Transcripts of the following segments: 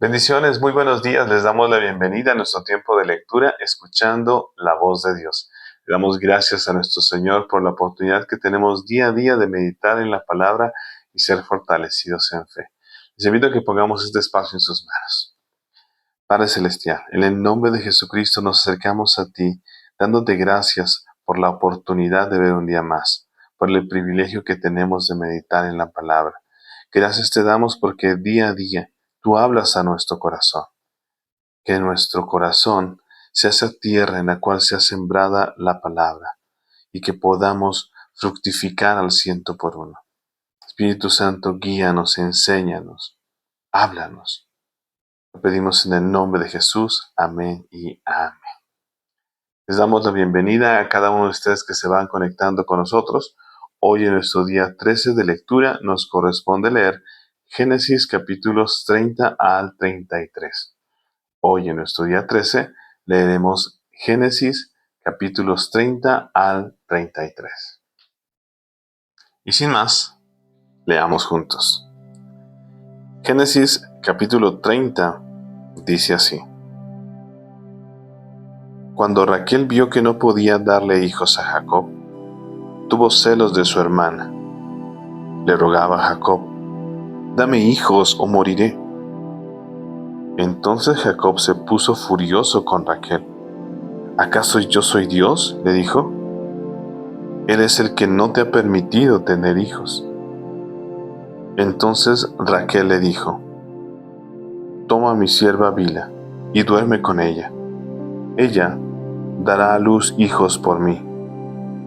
Bendiciones, muy buenos días. Les damos la bienvenida a nuestro tiempo de lectura, escuchando la voz de Dios. Le damos gracias a nuestro Señor por la oportunidad que tenemos día a día de meditar en la palabra y ser fortalecidos en fe. Les invito a que pongamos este espacio en sus manos. Padre Celestial, en el nombre de Jesucristo nos acercamos a ti, dándote gracias por la oportunidad de ver un día más, por el privilegio que tenemos de meditar en la palabra. Gracias te damos porque día a día tú hablas a nuestro corazón. Que nuestro corazón sea esa tierra en la cual sea sembrada la palabra y que podamos fructificar al 100 por 1. Espíritu Santo, guíanos, enséñanos, háblanos. Lo pedimos en el nombre de Jesús. Amén y amén. Les damos la bienvenida a cada uno de ustedes que se van conectando con nosotros. Hoy en nuestro día 13 de lectura nos corresponde leer Génesis capítulos 30 al 33. Hoy en nuestro día 13 leeremos Génesis capítulos 30 al 33. Y sin más, leamos juntos. Génesis capítulo 30 dice así. Cuando Raquel vio que no podía darle hijos a Jacob, tuvo celos de su hermana. Le rogaba a Jacob, «Dame hijos o moriré». Entonces Jacob se puso furioso con Raquel. «¿Acaso yo soy Dios?», le dijo. «Él es el que no te ha permitido tener hijos». Entonces Raquel le dijo, «Toma a mi sierva Bilha y duerme con ella. Ella dará a luz hijos por mí,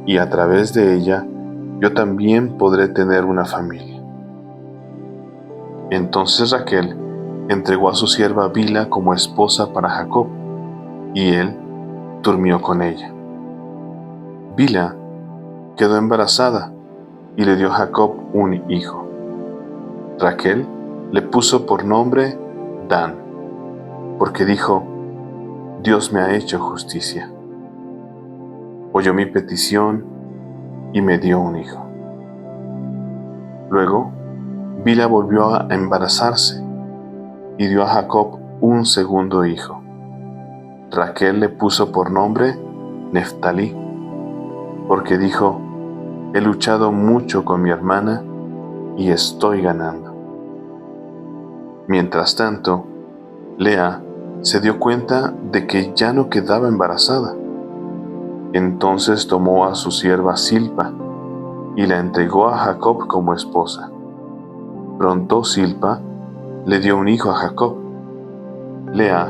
y a través de ella yo también podré tener una familia». Entonces Raquel entregó a su sierva Bilha como esposa para Jacob, y él durmió con ella. Bilha quedó embarazada y le dio a Jacob un hijo. Raquel le puso por nombre Dan, porque dijo, «Dios me ha hecho justicia. Oyó mi petición y me dio un hijo». Luego, Bilha volvió a embarazarse y dio a Jacob un segundo hijo. Raquel le puso por nombre Neftalí, porque dijo, «He luchado mucho con mi hermana y estoy ganando». Mientras tanto, Lea se dio cuenta de que ya no quedaba embarazada. Entonces tomó a su sierva Zilpa y la entregó a Jacob como esposa. Pronto Zilpa le dio un hijo a Jacob. Lea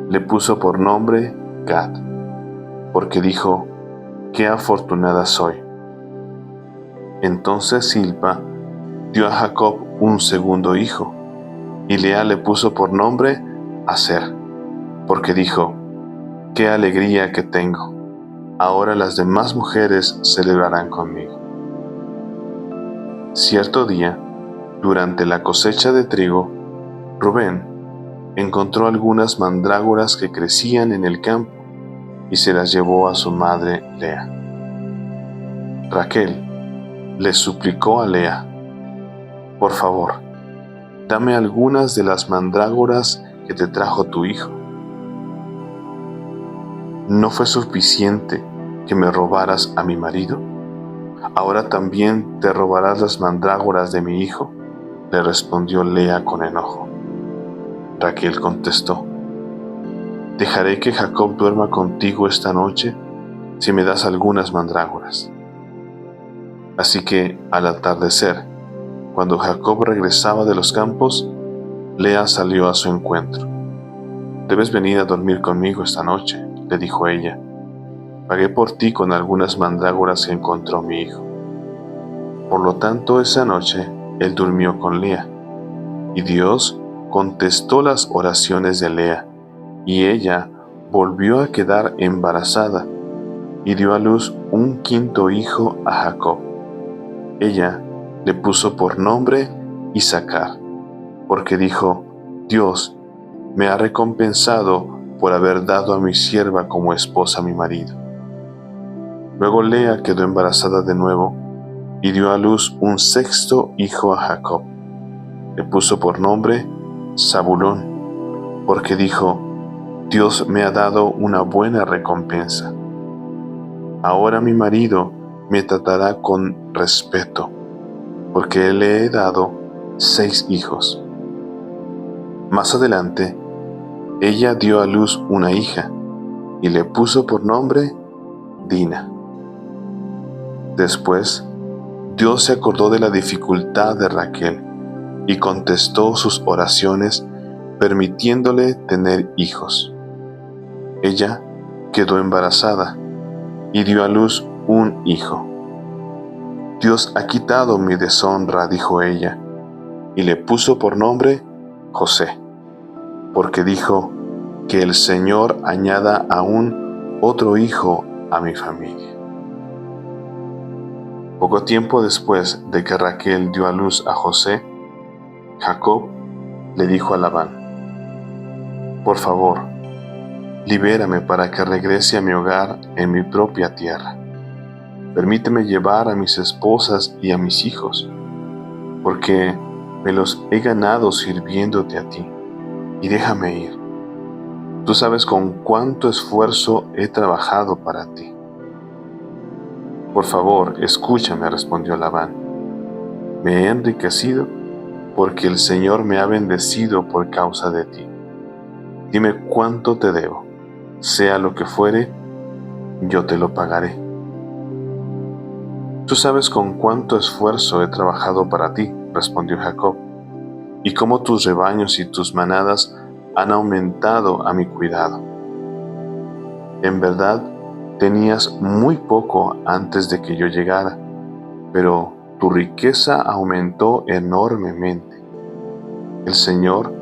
le puso por nombre Gad, porque dijo, «Qué afortunada soy». Entonces Zilpa dio a Jacob un segundo hijo, y Lea le puso por nombre Aser, porque dijo, «Qué alegría que tengo. Ahora las demás mujeres celebrarán conmigo». Cierto día, durante la cosecha de trigo, Rubén encontró algunas mandrágoras que crecían en el campo y se las llevó a su madre Lea. Raquel le suplicó a Lea, «Por favor, dame algunas de las mandrágoras que te trajo tu hijo». «¿No fue suficiente que me robaras a mi marido? ¿Ahora también te robarás las mandrágoras de mi hijo?», le respondió Lea con enojo. Raquel contestó, «Dejaré que Jacob duerma contigo esta noche si me das algunas mandrágoras». Así que al atardecer, cuando Jacob regresaba de los campos, Lea salió a su encuentro. «Debes venir a dormir conmigo esta noche», le dijo ella. «Pagué por ti con algunas mandrágoras que encontró mi hijo». Por lo tanto, esa noche él durmió con Lea, y Dios contestó las oraciones de Lea, y ella volvió a quedar embarazada y dio a luz un quinto hijo a Jacob. Ella le puso por nombre Isacar, porque dijo, «Dios me ha recompensado por haber dado a mi sierva como esposa a mi marido». Luego Lea quedó embarazada de nuevo y dio a luz un sexto hijo a Jacob. Le puso por nombre Zabulón, porque dijo: Dios me ha dado una buena recompensa. Ahora mi marido me tratará con respeto, porque le he dado 6 hijos. Más adelante, ella dio a luz una hija y le puso por nombre Dina. Después, Dios se acordó de la dificultad de Raquel y contestó sus oraciones permitiéndole tener hijos. Ella quedó embarazada y dio a luz un hijo. Dios ha quitado mi deshonra, dijo ella, y le puso por nombre José, porque dijo: que el Señor añada aún otro hijo a mi familia. Poco tiempo después de que Raquel dio a luz a José, Jacob le dijo a Labán: por favor, libérame para que regrese a mi hogar en mi propia tierra. Permíteme llevar a mis esposas y a mis hijos, porque me los he ganado sirviéndote a ti, y déjame ir. Tú sabes con cuánto esfuerzo he trabajado para ti. Por favor, escúchame, respondió Labán. Me he enriquecido porque el Señor me ha bendecido por causa de ti. Dime cuánto te debo. Sea lo que fuere, yo te lo pagaré. Tú sabes con cuánto esfuerzo he trabajado para ti, respondió Jacob, y cómo tus rebaños y tus manadas han aumentado a mi cuidado. En verdad, tenías muy poco antes de que yo llegara, pero tu riqueza aumentó enormemente. El Señor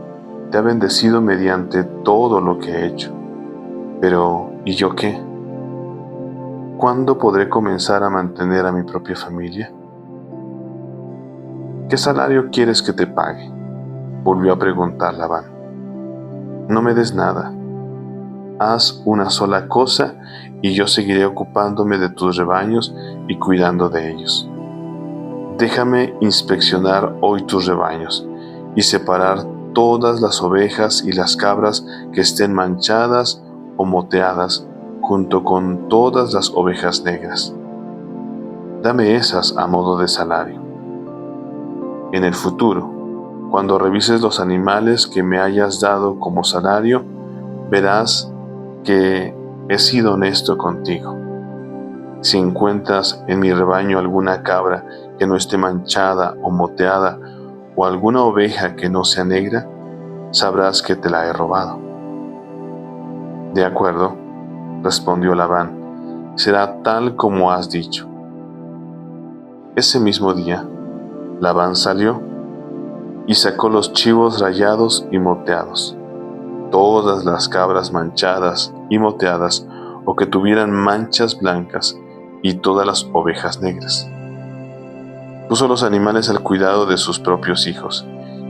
te ha bendecido mediante todo lo que he hecho. Pero, ¿y yo qué? ¿Cuándo podré comenzar a mantener a mi propia familia? ¿Qué salario quieres que te pague?, volvió a preguntar Labán. No me des nada. Haz una sola cosa y yo seguiré ocupándome de tus rebaños y cuidando de ellos. Déjame inspeccionar hoy tus rebaños y separar todas las ovejas y las cabras que estén manchadas o moteadas, junto con todas las ovejas negras. Dame esas a modo de salario. En el futuro, cuando revises los animales que me hayas dado como salario, verás que he sido honesto contigo. Si encuentras en mi rebaño alguna cabra que no esté manchada o moteada, o alguna oveja que no sea negra, sabrás que te la he robado. De acuerdo, respondió Labán, será tal como has dicho. Ese mismo día, Labán salió y sacó los chivos rayados y moteados, todas las cabras manchadas y moteadas o que tuvieran manchas blancas, y todas las ovejas negras. Puso los animales al cuidado de sus propios hijos,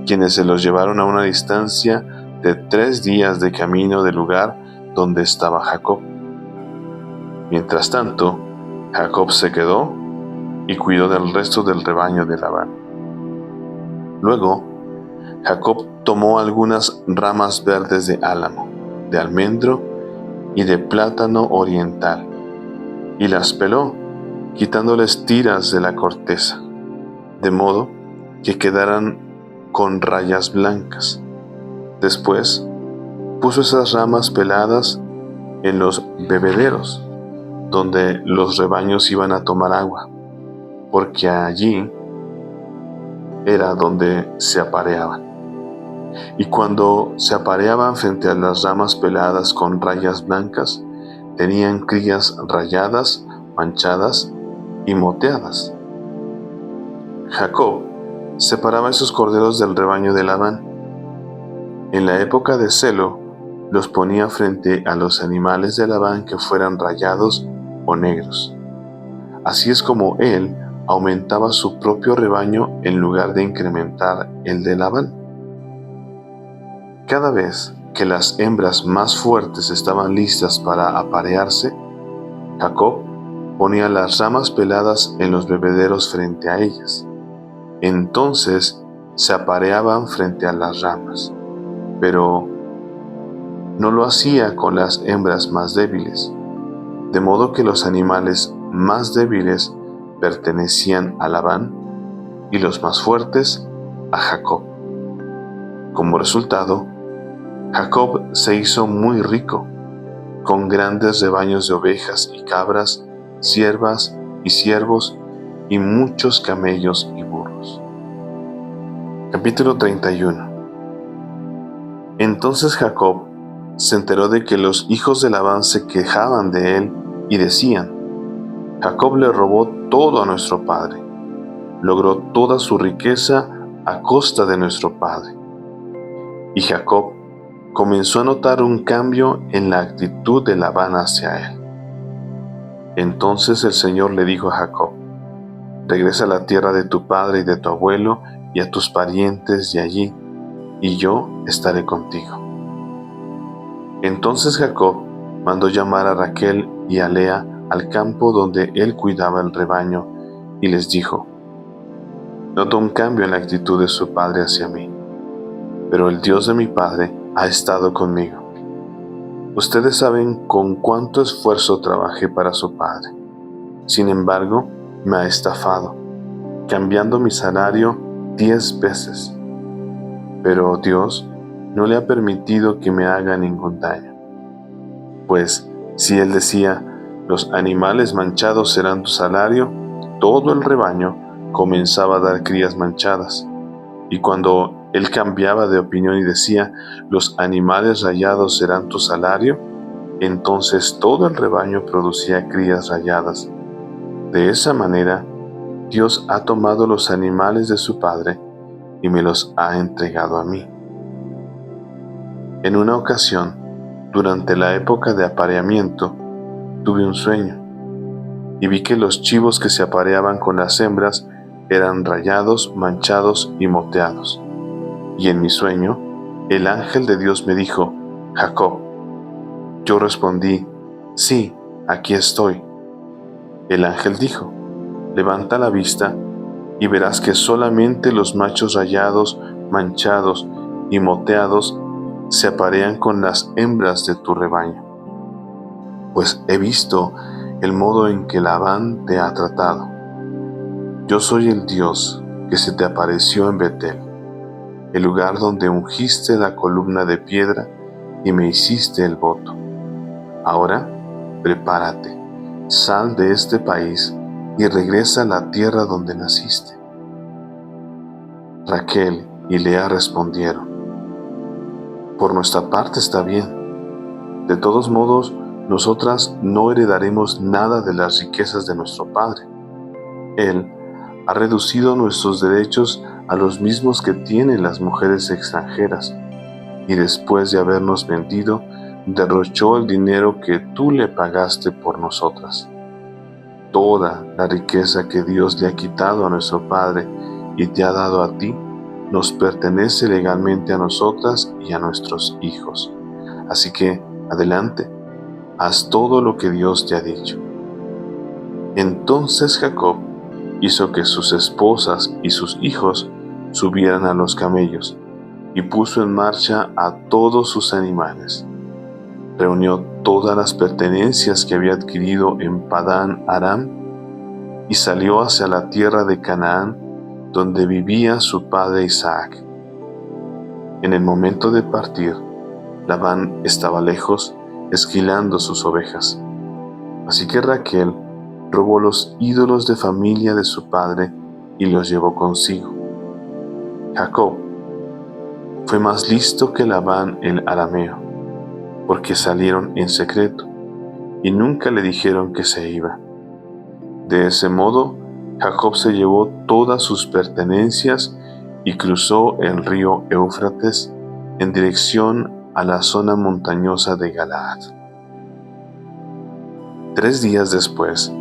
quienes se los llevaron a una distancia de 3 días de camino del lugar donde estaba Jacob. Mientras tanto, Jacob se quedó y cuidó del resto del rebaño de Labán. Luego, Jacob tomó algunas ramas verdes de álamo, de almendro y de plátano oriental, y las peló, quitándoles tiras de la corteza, de modo que quedaran con rayas blancas. Después, puso esas ramas peladas en los bebederos, donde los rebaños iban a tomar agua, porque allí era donde se apareaban. Y cuando se apareaban frente a las ramas peladas con rayas blancas, tenían crías rayadas, manchadas y moteadas. Jacob separaba esos corderos del rebaño de Labán. En la época de celo, los ponía frente a los animales de Labán que fueran rayados o negros. Así es como él aumentaba su propio rebaño en lugar de incrementar el de Labán. Cada vez que las hembras más fuertes estaban listas para aparearse, Jacob ponía las ramas peladas en los bebederos frente a ellas. Entonces se apareaban frente a las ramas. Pero no lo hacía con las hembras más débiles, de modo que los animales más débiles pertenecían a Labán y los más fuertes a Jacob. Como resultado, Jacob se hizo muy rico, con grandes rebaños de ovejas y cabras, siervas y siervos, y muchos camellos y burros. Capítulo 31. Entonces Jacob se enteró de que los hijos de Labán se quejaban de él y decían: Jacob le robó todo a nuestro padre, logró toda su riqueza a costa de nuestro padre. Y Jacob comenzó a notar un cambio en la actitud de Labán hacia él. Entonces el Señor le dijo a Jacob: regresa a la tierra de tu padre y de tu abuelo y a tus parientes de allí, y yo estaré contigo. Entonces Jacob mandó llamar a Raquel y a Lea al campo donde él cuidaba el rebaño, y les dijo: noto un cambio en la actitud de su padre hacia mí, pero el Dios de mi padre ha estado conmigo. Ustedes saben con cuánto esfuerzo trabajé para su padre. Sin embargo, me ha estafado, cambiando mi salario 10 veces. Pero Dios no le ha permitido que me haga ningún daño. Pues si él decía: los animales manchados serán tu salario, todo el rebaño comenzaba a dar crías manchadas. Y cuando él cambiaba de opinión y decía: los animales rayados serán tu salario, entonces todo el rebaño producía crías rayadas. De esa manera, Dios ha tomado los animales de su padre y me los ha entregado a mí. En una ocasión, durante la época de apareamiento, tuve un sueño y vi que los chivos que se apareaban con las hembras eran rayados, manchados y moteados. Y en mi sueño, el ángel de Dios me dijo: Jacob. Yo respondí: sí, aquí estoy. El ángel dijo: levanta la vista y verás que solamente los machos rayados, manchados y moteados se aparean con las hembras de tu rebaño. Pues he visto el modo en que Labán te ha tratado. Yo soy el Dios que se te apareció en Betel, el lugar donde ungiste la columna de piedra y me hiciste el voto. Ahora, prepárate, sal de este país y regresa a la tierra donde naciste. Raquel y Lea respondieron: por nuestra parte está bien. De todos modos, nosotras no heredaremos nada de las riquezas de nuestro padre. Él ha reducido nuestros derechos a los mismos que tienen las mujeres extranjeras, y después de habernos vendido, derrochó el dinero que tú le pagaste por nosotras. Toda la riqueza que Dios le ha quitado a nuestro padre y te ha dado a ti, nos pertenece legalmente a nosotras y a nuestros hijos. Así que, adelante, haz todo lo que Dios te ha dicho. Entonces Jacob hizo que sus esposas y sus hijos subieran a los camellos y puso en marcha a todos sus animales. Reunió todas las pertenencias que había adquirido en Padán Aram y salió hacia la tierra de Canaán, donde vivía su padre Isaac. En el momento de partir, Labán estaba lejos, esquilando sus ovejas. Así que Raquel robó los ídolos de familia de su padre y los llevó consigo. Jacob fue más listo que Labán el arameo, porque salieron en secreto y nunca le dijeron que se iba. De ese modo, Jacob se llevó todas sus pertenencias y cruzó el río Éufrates en dirección a la zona montañosa de Galaad. 3 días después,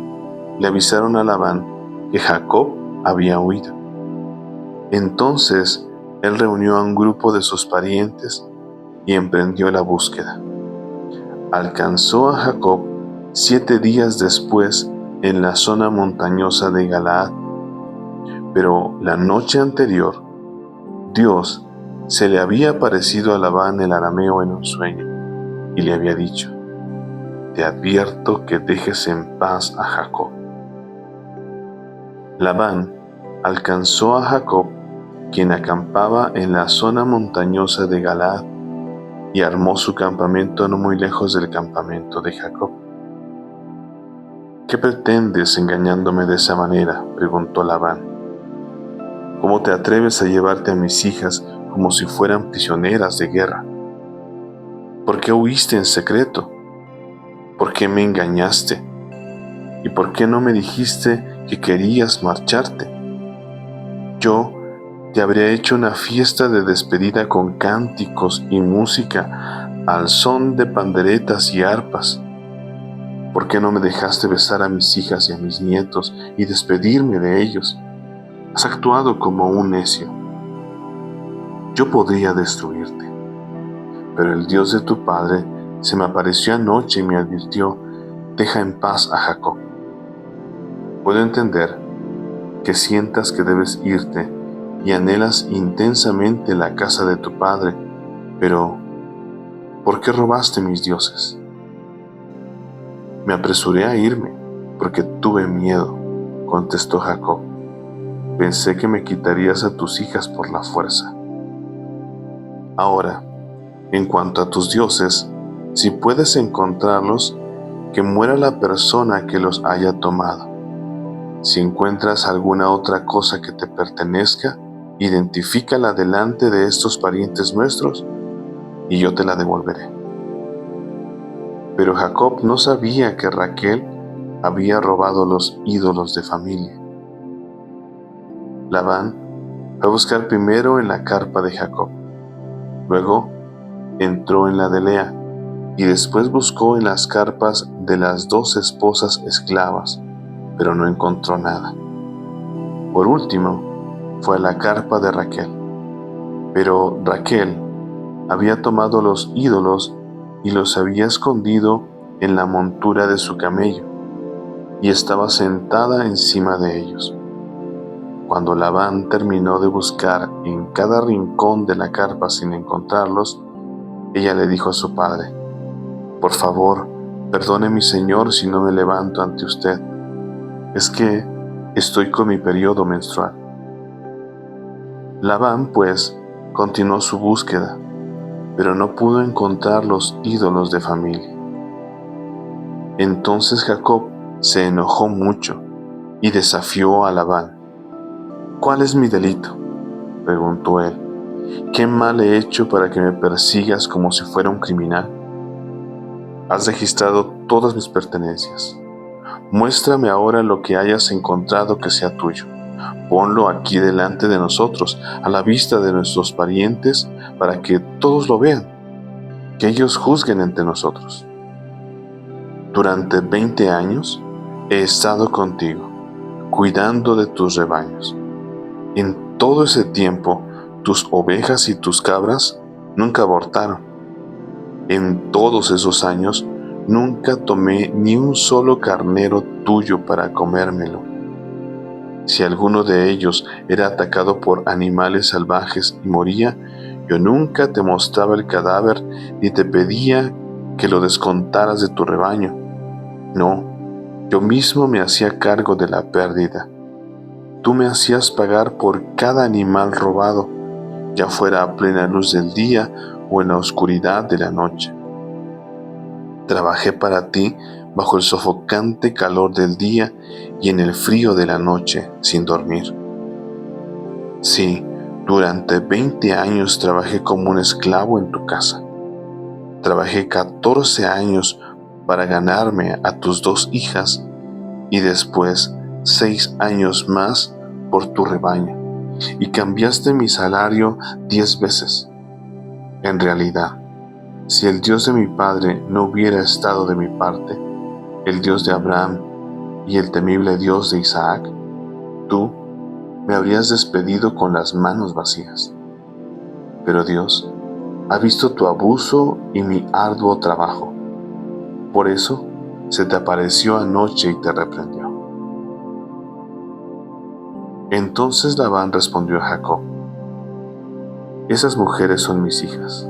le avisaron a Labán que Jacob había huido. Entonces él reunió a un grupo de sus parientes y emprendió la búsqueda. Alcanzó a Jacob 7 días después en la zona montañosa de Galaad, pero la noche anterior Dios se le había aparecido a Labán el arameo en un sueño y le había dicho: te advierto que dejes en paz a Jacob. Labán alcanzó a Jacob, quien acampaba en la zona montañosa de Galaad, y armó su campamento no muy lejos del campamento de Jacob. ¿Qué pretendes engañándome de esa manera?, preguntó Labán. ¿Cómo te atreves a llevarte a mis hijas como si fueran prisioneras de guerra? ¿Por qué huiste en secreto? ¿Por qué me engañaste? ¿Y por qué no me dijiste que querías marcharte? Yo te habría hecho una fiesta de despedida con cánticos y música al son de panderetas y arpas. ¿Por qué no me dejaste besar a mis hijas y a mis nietos y despedirme de ellos? Has actuado como un necio. Yo podría destruirte, pero el Dios de tu padre se me apareció anoche y me advirtió: deja en paz a Jacob. Puedo entender que sientas que debes irte y anhelas intensamente la casa de tu padre, pero ¿por qué robaste mis dioses? Me apresuré a irme porque tuve miedo, contestó Jacob. Pensé que me quitarías a tus hijas por la fuerza. Ahora, en cuanto a tus dioses, si puedes encontrarlos, que muera la persona que los haya tomado. Si encuentras alguna otra cosa que te pertenezca, identifícala delante de estos parientes nuestros y yo te la devolveré. Pero Jacob no sabía que Raquel había robado los ídolos de familia. Labán fue a buscar primero en la carpa de Jacob, luego entró en la de Lea y después buscó en las carpas de las dos esposas esclavas, pero no encontró nada. Por último, fue a la carpa de Raquel, pero Raquel había tomado los ídolos y los había escondido en la montura de su camello, y estaba sentada encima de ellos. Cuando Labán terminó de buscar en cada rincón de la carpa sin encontrarlos, ella le dijo a su padre: por favor, perdone mi señor si no me levanto ante usted. Es que estoy con mi periodo menstrual. Labán, pues, continuó su búsqueda, pero no pudo encontrar los ídolos de familia. Entonces Jacob se enojó mucho y desafió a Labán. ¿Cuál es mi delito?, preguntó él. ¿Qué mal he hecho para que me persigas como si fuera un criminal? Has registrado todas mis pertenencias. Muéstrame ahora lo que hayas encontrado que sea tuyo. Ponlo aquí delante de nosotros, a la vista de nuestros parientes, para que todos lo vean, que ellos juzguen entre nosotros. Durante 20 años he estado contigo, cuidando de tus rebaños. En todo ese tiempo, tus ovejas y tus cabras nunca abortaron. En todos esos años, nunca tomé ni un solo carnero tuyo para comérmelo. Si alguno de ellos era atacado por animales salvajes y moría, yo nunca te mostraba el cadáver ni te pedía que lo descontaras de tu rebaño. No, yo mismo me hacía cargo de la pérdida. Tú me hacías pagar por cada animal robado, ya fuera a plena luz del día o en la oscuridad de la noche. Trabajé para ti bajo el sofocante calor del día y en el frío de la noche sin dormir. Sí, durante 20 años trabajé como un esclavo en tu casa. Trabajé 14 años para ganarme a tus 2 hijas y después 6 años más por tu rebaño, y cambiaste mi salario 10 veces. En realidad, si el Dios de mi padre no hubiera estado de mi parte, el Dios de Abraham y el temible Dios de Isaac, tú me habrías despedido con las manos vacías. Pero Dios ha visto tu abuso y mi arduo trabajo. Por eso se te apareció anoche y te reprendió. Entonces Labán respondió a Jacob: esas mujeres son mis hijas,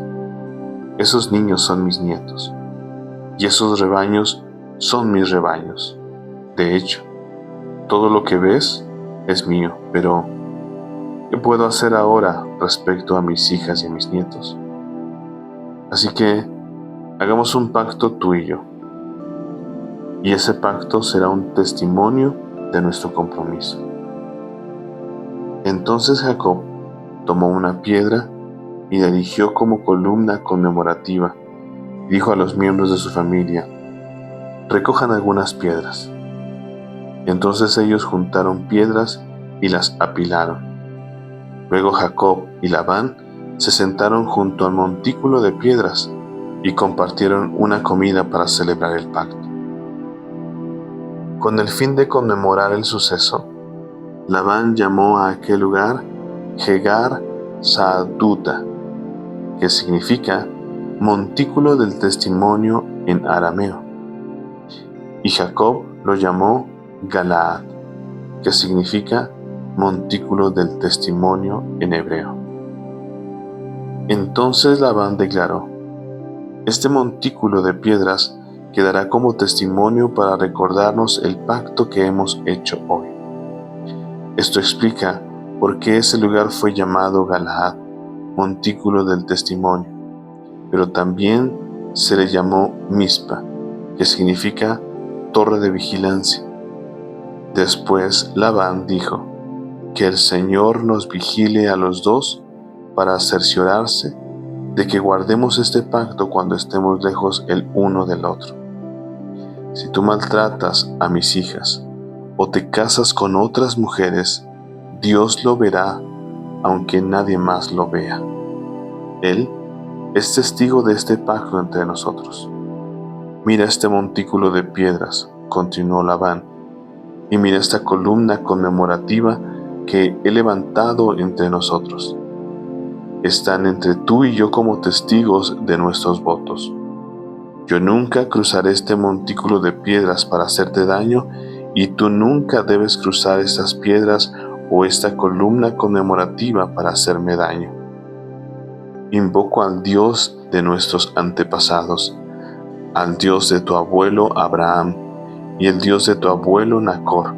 esos niños son mis nietos. y esos rebaños son mis rebaños. De hecho, todo lo que ves es mío, pero ¿qué puedo hacer ahora respecto a mis hijas y a mis nietos? Así que hagamos un pacto tú y yo, y ese pacto será un testimonio de nuestro compromiso. Entonces Jacob tomó una piedra y la erigió como columna conmemorativa. Dijo a los miembros de su familia: recojan algunas piedras. Entonces ellos juntaron piedras y las apilaron. Luego Jacob y Labán se sentaron junto al montículo de piedras y compartieron una comida para celebrar el pacto. Con el fin de conmemorar el suceso, Labán llamó a aquel lugar Jegar Sahadutha, que significa montículo del testimonio en arameo, y Jacob lo llamó Galaad, que significa montículo del testimonio en hebreo. Entonces Labán declaró: este montículo de piedras quedará como testimonio para recordarnos el pacto que hemos hecho hoy. Esto explica por qué ese lugar fue llamado Galaad, montículo del testimonio, pero también se le llamó Mizpa, que significa torre de vigilancia. Después Labán dijo: que el Señor nos vigile a los dos para cerciorarse de que guardemos este pacto cuando estemos lejos el uno del otro. Si tú maltratas a mis hijas o te casas con otras mujeres, Dios lo verá, aunque nadie más lo vea. Él es testigo de este pacto entre nosotros. Mira este montículo de piedras, continuó Labán, y mira esta columna conmemorativa que he levantado entre nosotros. Están entre tú y yo como testigos de nuestros votos. Yo nunca cruzaré este montículo de piedras para hacerte daño, y tú nunca debes cruzar estas piedras o esta columna conmemorativa para hacerme daño. Invoco al Dios de nuestros antepasados, al Dios de tu abuelo Abraham y el Dios de tu abuelo Nacor,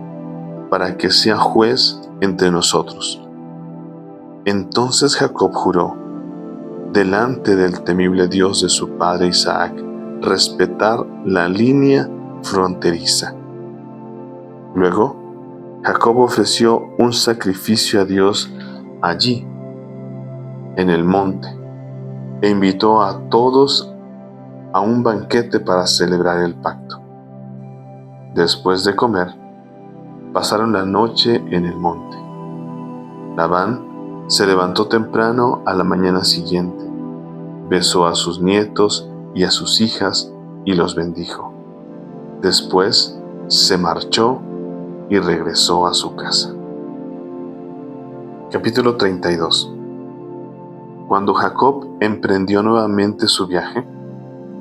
para que sea juez entre nosotros. Entonces Jacob juró, delante del temible Dios de su padre Isaac, respetar la línea fronteriza. Luego, Jacob ofreció un sacrificio a Dios allí, en el monte, e invitó a todos a un banquete para celebrar el pacto. Después de comer, pasaron la noche en el monte. Labán se levantó temprano a la mañana siguiente, besó a sus nietos y a sus hijas y los bendijo. Después se marchó y regresó a su casa. Capítulo 32. Cuando Jacob emprendió nuevamente su viaje,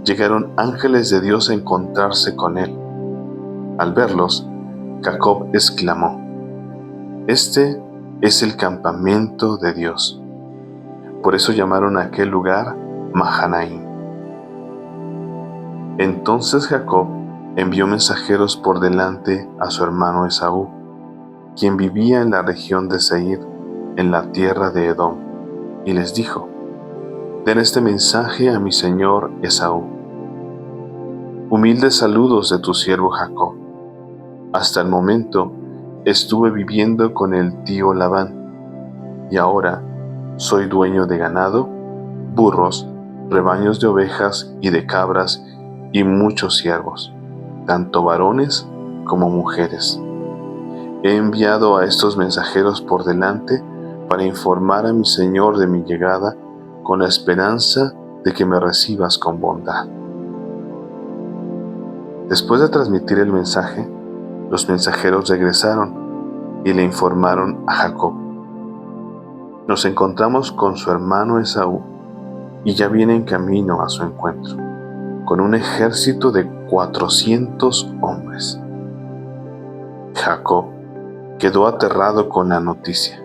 llegaron ángeles de Dios a encontrarse con él. Al verlos, Jacob exclamó: este es el campamento de Dios. Por eso llamaron a aquel lugar Mahanaim. Entonces Jacob envió mensajeros por delante a su hermano Esaú, quien vivía en la región de Seir, en la tierra de Edom, y les dijo: den este mensaje a mi señor Esaú. Humildes saludos de tu siervo Jacob. Hasta el momento estuve viviendo con el tío Labán, y ahora soy dueño de ganado, burros, rebaños de ovejas y de cabras y muchos siervos, tanto varones como mujeres. He enviado a estos mensajeros por delante para informar a mi señor de mi llegada, con la esperanza de que me recibas con bondad. Después de transmitir el mensaje, los mensajeros regresaron y le informaron a Jacob: nos encontramos con su hermano Esaú y ya viene en camino a su encuentro, con un ejército de 400 hombres. Jacob quedó aterrado con la noticia.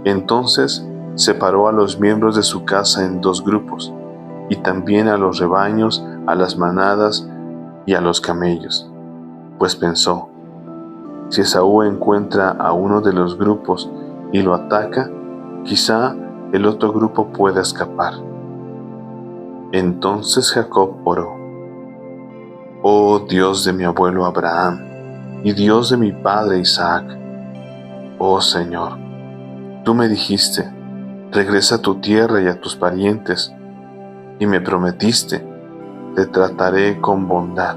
Entonces separó a los miembros de su casa en 2 grupos y también a los rebaños a las manadas y a los camellos, pues pensó: si Esaú encuentra a uno de los grupos y lo ataca, quizá el otro grupo pueda escapar. Entonces Jacob oró: Oh Dios de mi abuelo Abraham y Dios de mi padre Isaac, oh Señor, tú me dijiste: regresa a tu tierra y a tus parientes, y me prometiste: te trataré con bondad.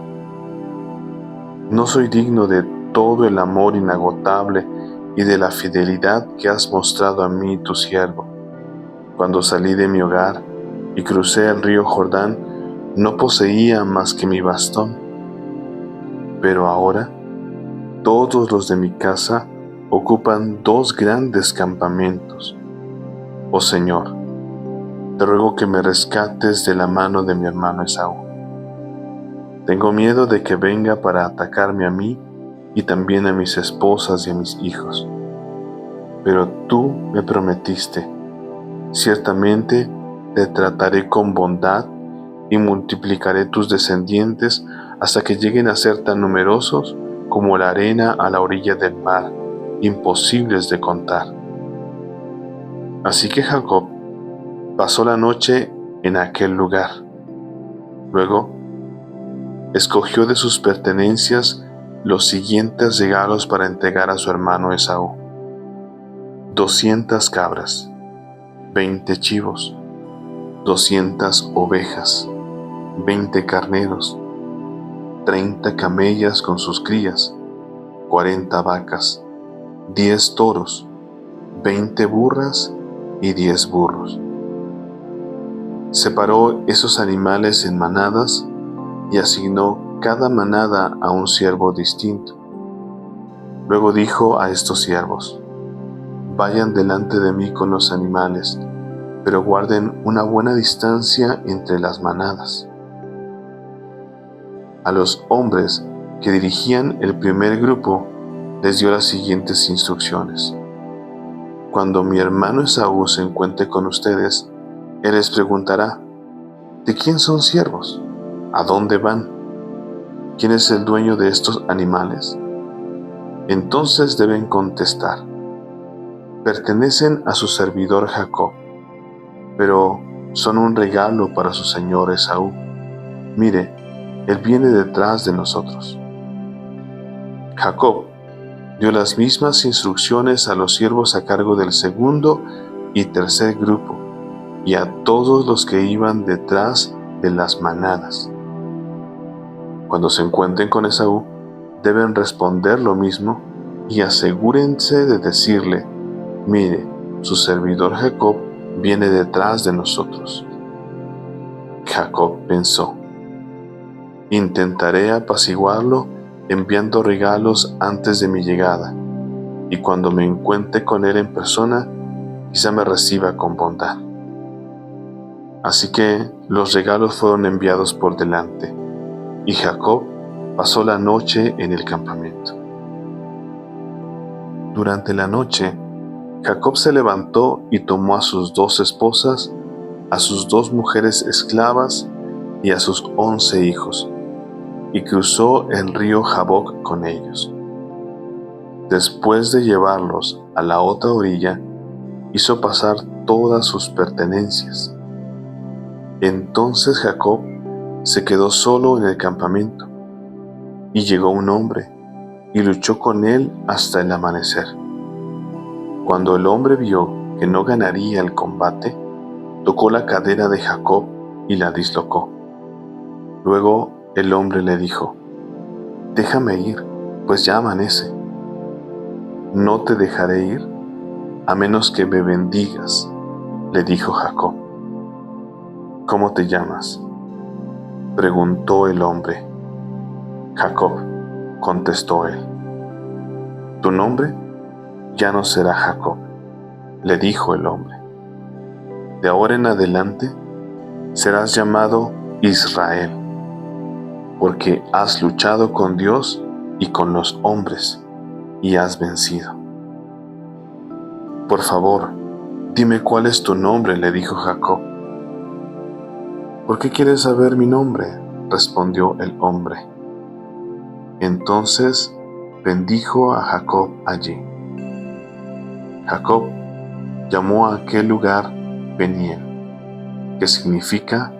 No soy digno de todo el amor inagotable y de la fidelidad que has mostrado a mí, tu siervo. Cuando salí de mi hogar y crucé el río Jordán, no poseía más que mi bastón. Pero ahora todos los de mi casa ocupan 2 grandes campamentos. Oh Señor, te ruego que me rescates de la mano de mi hermano Esaú. Tengo miedo de que venga para atacarme a mí y también a mis esposas y a mis hijos. Pero tú me prometiste: ciertamente te trataré con bondad y multiplicaré tus descendientes hasta que lleguen a ser tan numerosos como la arena a la orilla del mar, imposibles de contar. Así que Jacob pasó la noche en aquel lugar. Luego escogió de sus pertenencias los siguientes regalos para entregar a su hermano Esaú: 200 cabras, 20 chivos, 200 ovejas, 20 carneros, 30 camellas con sus crías, 40 vacas, 10 toros, 20 burras y 10 burros. Separó esos animales en manadas y asignó cada manada a un siervo distinto. Luego dijo a estos siervos: vayan delante de mí con los animales, pero guarden una buena distancia entre las manadas. A los hombres que dirigían el primer grupo les dio las siguientes instrucciones: cuando mi hermano Esaú se encuentre con ustedes, él les preguntará: ¿de quién son siervos? ¿A dónde van? ¿Quién es el dueño de estos animales? Entonces deben contestar: pertenecen a su servidor Jacob, pero son un regalo para su señor Esaú. Mire, él viene detrás de nosotros. Jacob dio las mismas instrucciones a los siervos a cargo del segundo y tercer grupo, y a todos los que iban detrás de las manadas. Cuando se encuentren con Esaú, deben responder lo mismo y asegúrense de decirle: mire, su servidor Jacob viene detrás de nosotros. Jacob pensó: intentaré apaciguarlo enviando regalos antes de mi llegada, y cuando me encuentre con él en persona, quizá me reciba con bondad. Así que los regalos fueron enviados por delante, y Jacob pasó la noche en el campamento. Durante la noche, Jacob se levantó y tomó a sus 2 esposas, a sus 2 mujeres esclavas y a sus 11 hijos, y cruzó el río Jaboc con ellos. Después de llevarlos a la otra orilla, hizo pasar todas sus pertenencias. Entonces Jacob se quedó solo en el campamento, y llegó un hombre y luchó con él hasta el amanecer. Cuando el hombre vio que no ganaría el combate, tocó la cadera de Jacob y la dislocó. Luego el hombre le dijo: déjame ir, pues ya amanece. No te dejaré ir a menos que me bendigas, le dijo Jacob. ¿Cómo te llamas?, preguntó el hombre. Jacob, contestó él. Tu nombre ya no será Jacob, le dijo el hombre. De ahora en adelante serás llamado Israel, porque has luchado con Dios y con los hombres y has vencido. Por favor, dime cuál es tu nombre, le dijo Jacob. ¿Por qué quieres saber mi nombre?, respondió el hombre. Entonces bendijo a Jacob allí. Jacob llamó a aquel lugar Peniel, que significa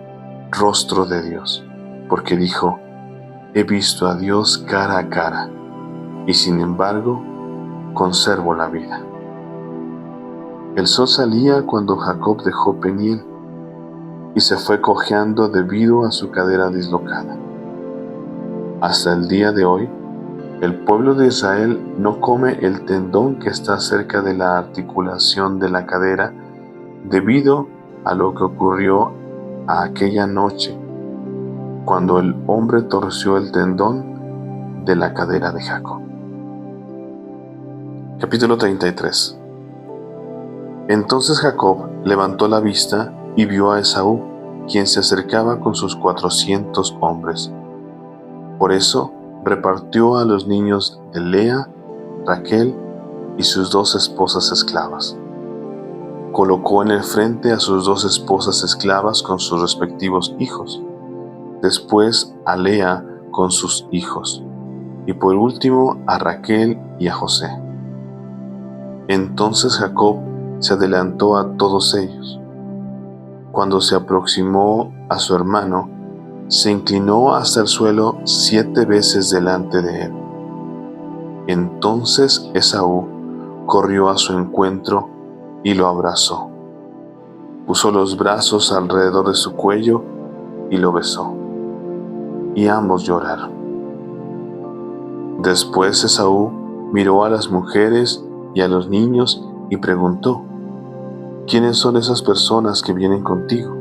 rostro de Dios, porque dijo: he visto a Dios cara a cara, y sin embargo conservo la vida. El sol salía cuando Jacob dejó Peniel y se fue cojeando debido a su cadera dislocada. Hasta el día de hoy, el pueblo de Israel no come el tendón que está cerca de la articulación de la cadera debido a lo que ocurrió aquella noche cuando el hombre torció el tendón de la cadera de Jacob. Capítulo 33. Entonces Jacob levantó la vista y vio a Esaú, quien se acercaba con sus 400 hombres. Por eso repartió a los niños de Lea, Raquel y sus 2 esposas esclavas. Colocó en el frente a sus 2 esposas esclavas con sus respectivos hijos, después a Lea con sus hijos, y por último a Raquel y a José. Entonces Jacob se adelantó a todos ellos. Cuando se aproximó a su hermano, se inclinó hasta el suelo 7 veces delante de él. Entonces Esaú corrió a su encuentro y lo abrazó. Puso los brazos alrededor de su cuello y lo besó, y ambos lloraron. Después Esaú miró a las mujeres y a los niños y preguntó: ¿quiénes son esas personas que vienen contigo?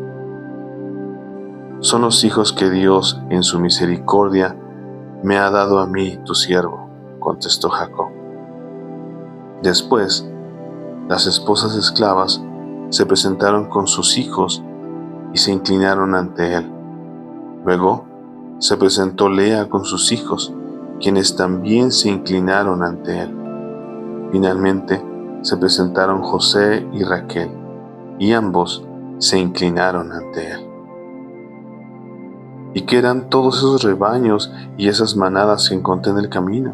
Son los hijos que Dios, en su misericordia, me ha dado a mí, tu siervo, contestó Jacob. Después, las esposas esclavas se presentaron con sus hijos y se inclinaron ante él. Luego se presentó Lea con sus hijos, quienes también se inclinaron ante él. Finalmente se presentaron José y Raquel, y ambos se inclinaron ante él. ¿Y qué eran todos esos rebaños y esas manadas que encontré en el camino?,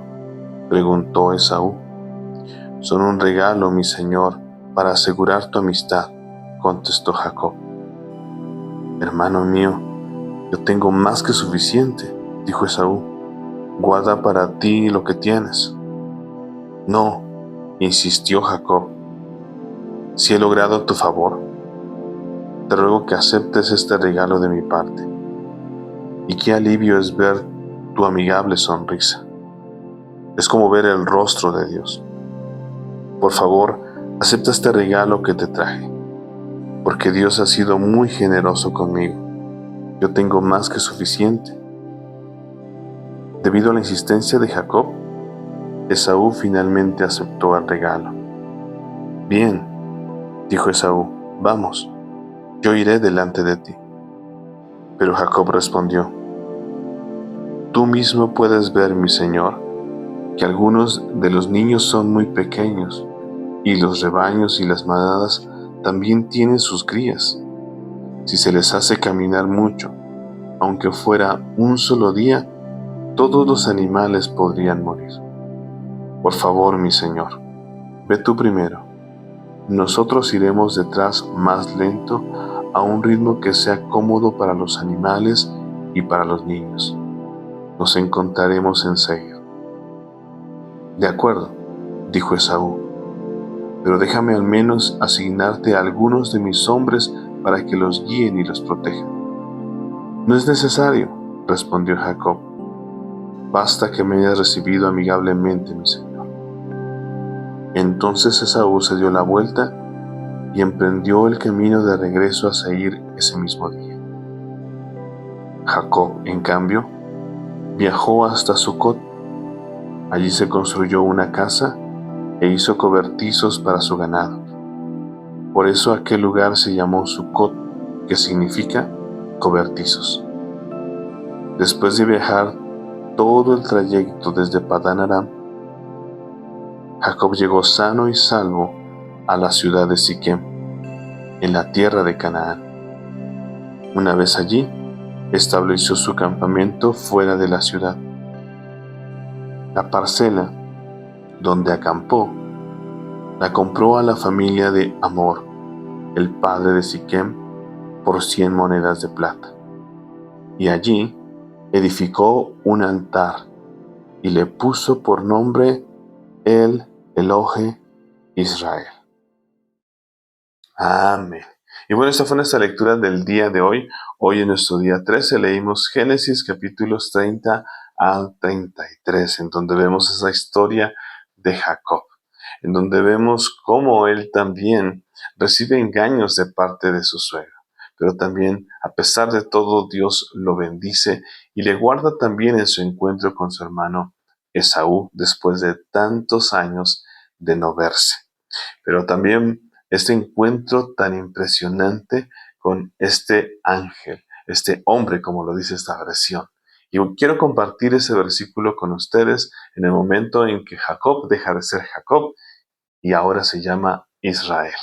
preguntó Esaú. Son un regalo, mi señor, para asegurar tu amistad, contestó Jacob. Hermano mío, yo tengo más que suficiente, dijo Esaú. Guarda para ti lo que tienes. No, insistió Jacob. Si he logrado tu favor, te ruego que aceptes este regalo de mi parte. Y qué alivio es ver tu amigable sonrisa. Es como ver el rostro de Dios. Por favor, acepta este regalo que te traje, porque Dios ha sido muy generoso conmigo. Yo tengo más que suficiente. Debido a la insistencia de Jacob, Esaú finalmente aceptó el regalo. Bien, dijo Esaú, vamos, yo iré delante de ti. Pero Jacob respondió: tú mismo puedes ver, mi señor, que algunos de los niños son muy pequeños, y los rebaños y las manadas también tienen sus crías. Si se les hace caminar mucho, aunque fuera un solo día, todos los animales podrían morir. Por favor, mi señor, ve tú primero. Nosotros iremos detrás más lento, a un ritmo que sea cómodo para los animales y para los niños. Nos encontraremos enseguida. De acuerdo, dijo Esaú, pero déjame al menos asignarte a algunos de mis hombres para que los guíen y los protejan. No es necesario, respondió Jacob. Basta que me hayas recibido amigablemente, mi señor. Entonces Esaú se dio la vuelta y emprendió el camino de regreso a Seir ese mismo día. Jacob, en cambio, viajó hasta Sucot. Allí se construyó una casa e hizo cobertizos para su ganado. Por eso aquel lugar se llamó Sucot, que significa cobertizos. Después de viajar todo el trayecto desde Padán Aram, Jacob llegó sano y salvo a la ciudad de Siquem, en la tierra de Canaán. Una vez allí, estableció su campamento fuera de la ciudad. La parcela donde acampó la compró a la familia de Hamor, el padre de Siquem, por 100 monedas de plata. Y allí edificó un altar y le puso por nombre El Elohe Israel. Amén. Y bueno, esta fue nuestra lectura del día de hoy. Hoy en nuestro día 13 leímos Génesis capítulos 30 al 33, en donde vemos esa historia de Jacob, en donde vemos cómo él también recibe engaños de parte de su suegro. Pero también, a pesar de todo, Dios lo bendice y le guarda también en su encuentro con su hermano Esaú después de tantos años de no verse. Pero también este encuentro tan impresionante con este ángel, este hombre, como lo dice esta versión. Y quiero compartir ese versículo con ustedes en el momento en que Jacob deja de ser Jacob y ahora se llama Israel.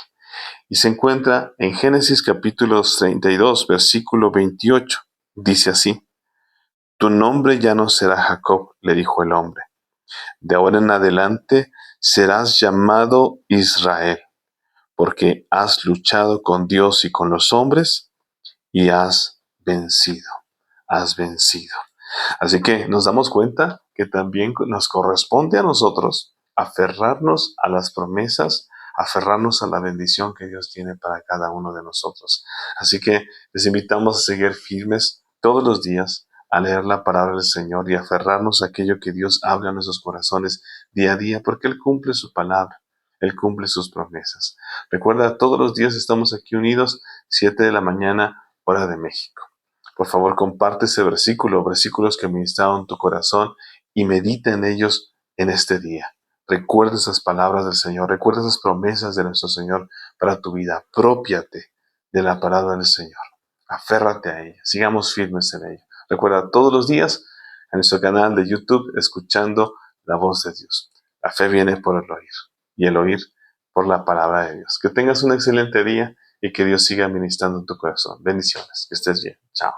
Y se encuentra en Génesis capítulo 32, versículo 28. Dice así: Tu nombre ya no será Jacob, le dijo el hombre. De ahora en adelante serás llamado Israel, porque has luchado con Dios y con los hombres y has vencido. Has vencido. Así que nos damos cuenta que también nos corresponde a nosotros aferrarnos a las promesas, aferrarnos a la bendición que Dios tiene para cada uno de nosotros. Así que les invitamos a seguir firmes todos los días, a leer la palabra del Señor y aferrarnos a aquello que Dios habla en nuestros corazones día a día, porque Él cumple su palabra. Él cumple sus promesas. Recuerda, todos los días estamos aquí unidos, 7 de la mañana, hora de México. Por favor, comparte ese versículo, versículos que ministraron tu corazón y medita en ellos en este día. Recuerda esas palabras del Señor, recuerda esas promesas de nuestro Señor para tu vida. Apropiate de la palabra del Señor. Aférrate a ella. Sigamos firmes en ella. Recuerda todos los días en nuestro canal de YouTube escuchando la voz de Dios. La fe viene por el oír y el oír por la palabra de Dios. Que tengas un excelente día y que Dios siga ministrando en tu corazón. Bendiciones. Que estés bien. Chao.